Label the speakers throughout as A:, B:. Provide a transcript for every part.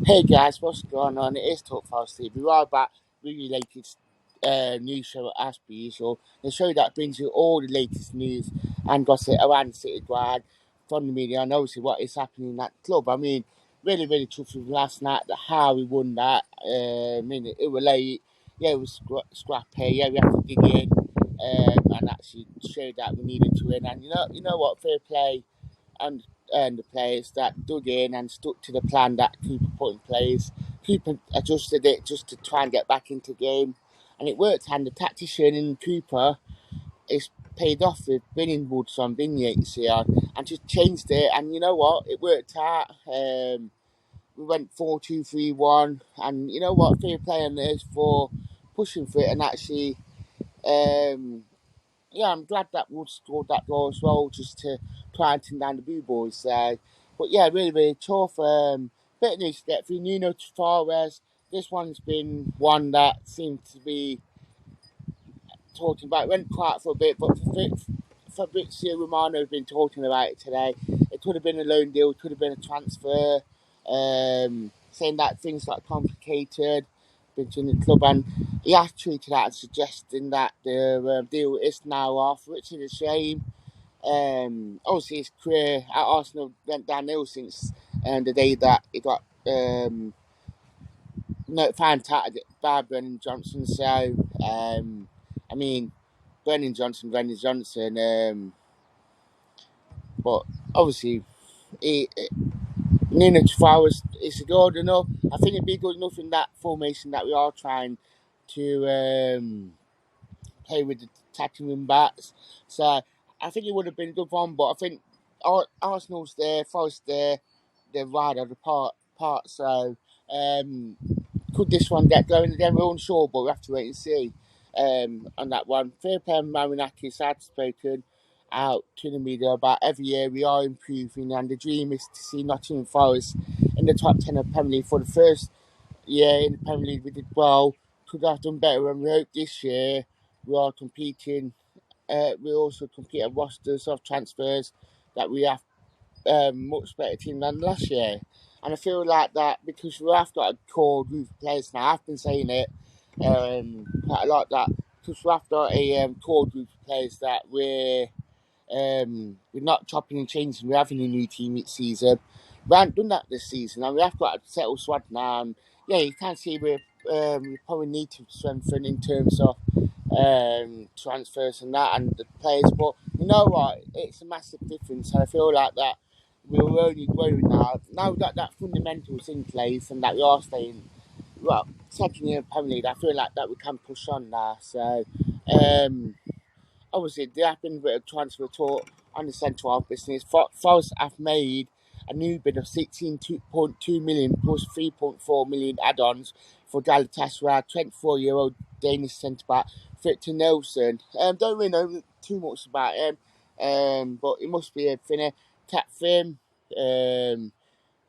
A: Hey guys, what's going on? It is Talk Fast TV. We are back with your latest news show as per usual. The show that brings you all the latest news and gossip around the city grad from the media and obviously what is happening at the club. I mean, really truthful last night how we won that. It was late. Yeah, it was scrappy. Yeah, we had to dig in and actually show that we needed to win. And you know what? Fair play and the players that dug in and stuck to the plan that Cooper put in place. Cooper adjusted it just to try and get back into the game, and it worked. And the tactician in Cooper is paid off with winning Woods on vignettes here and just changed it. And you know what? It worked out. We went 4-2-3-1, and you know what? Fair play on this for pushing for it and actually. Yeah, I'm glad that Wood scored that goal as well, just to try and turn down the Blue Boys there. But yeah, really tough. Bit of news to get through. Nuno Tavares. This one's been one that seemed to be talking about. It went quiet for a bit, but Fabrizio Romano has been talking about it today. It could have been a loan deal, it could have been a transfer. Saying that things got complicated between the club, and he has tweeted out suggesting that the deal is now off, which is a shame. Obviously, his career at Arsenal went downhill since the day that he got fantastic by Brennan Johnson. So, I mean, Brennan Johnson. But obviously, he, Nuno Tavares is good enough. I think it'd be good enough in that formation that we are trying to play with the attacking wing backs. So I think it would have been a good one, but I think Arsenal's there, Forest there, they're right at the part. So could this one get going again? We're unsure, but we have to wait and see on that one. Fair play, Marinakis had spoken out to the media about every year we are improving, and the dream is to see Nottingham Forest in the top 10 of Premier League for the first year in the Premier League. We did well, could have done better, and we hope this year we are competing. We also compete at rosters of transfers that we have much better team than last year. And I feel like that because we have got a core group of players now. I've been saying it quite a lot that because we have got a core group of players that we're not chopping and changing. We're having a new team each season. We haven't done that this season, and we have got a settled squad now. And yeah, you can see we probably need to strengthen in terms of transfers and that and the players. But you know what? It's a massive difference, and I feel like that we're only growing now. Now that fundamentals in place and that we are staying second year in Premier League, I feel like that we can push on now. So obviously there have been a bit of transfer talk on the centre half business. Forest have made a new bid of 16.2 million plus 3.4 million add-ons for Galatasaray 24-year-old Danish centre-back Victor Nelson. Don't really know too much about him, but it must be a Finner. Cat Film, who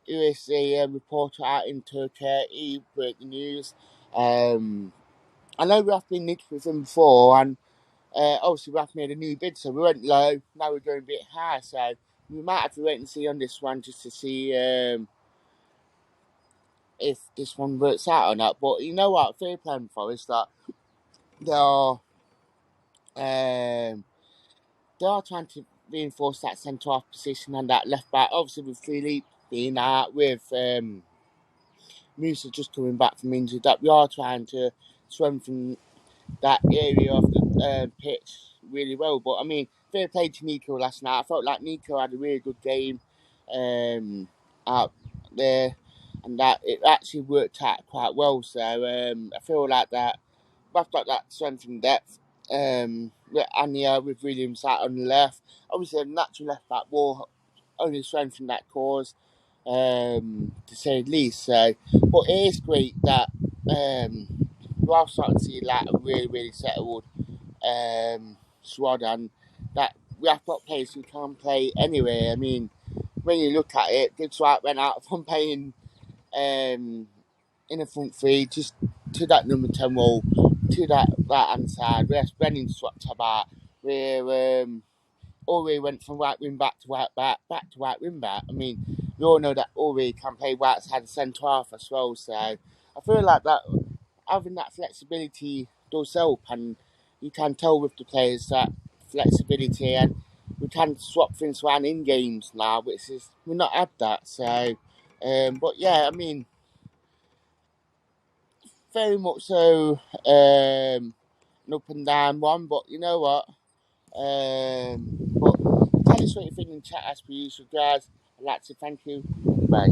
A: is a reporter out in Turkey, he broke the news. I know we have been nicked with him before, and obviously we have made a new bid, so we went low, now we're going a bit high, so we might have to wait and see on this one just to see if this one works out or not. But you know what, fair play for is that they are trying to reinforce that centre half position and that left back. Obviously with Philippe being out, with Musa just coming back from injury, that we are trying to strengthen that area of the pitch really well. But I mean, fair play to Nico last night. I felt like Nico had a really good game out there, and that it actually worked out quite well. So I feel like that we've got that strength and depth. With Anya, with Williams out on the left. Obviously, a natural left back will only strengthen that cause, to say the least. So, but it is great that we are starting to see like a really settled squad, and that we have got players who can play anyway. I mean, when you look at it, Gibbs White went out from playing in the front three just to that number 10 role, to that right hand side. Whereas Brennan swapped about, where Ori went from right wing back to right back to right wing back. I mean, we all know that Uri can play right side centre half as well. So I feel like that having that flexibility does help, and you can tell with the players that flexibility, and we can swap things around in games now, which is we've not had that. So, but yeah, I mean, very much so an up and down one. But you know what? But tell us what you think in chat as per usual, guys. I'd like to thank you. Bye.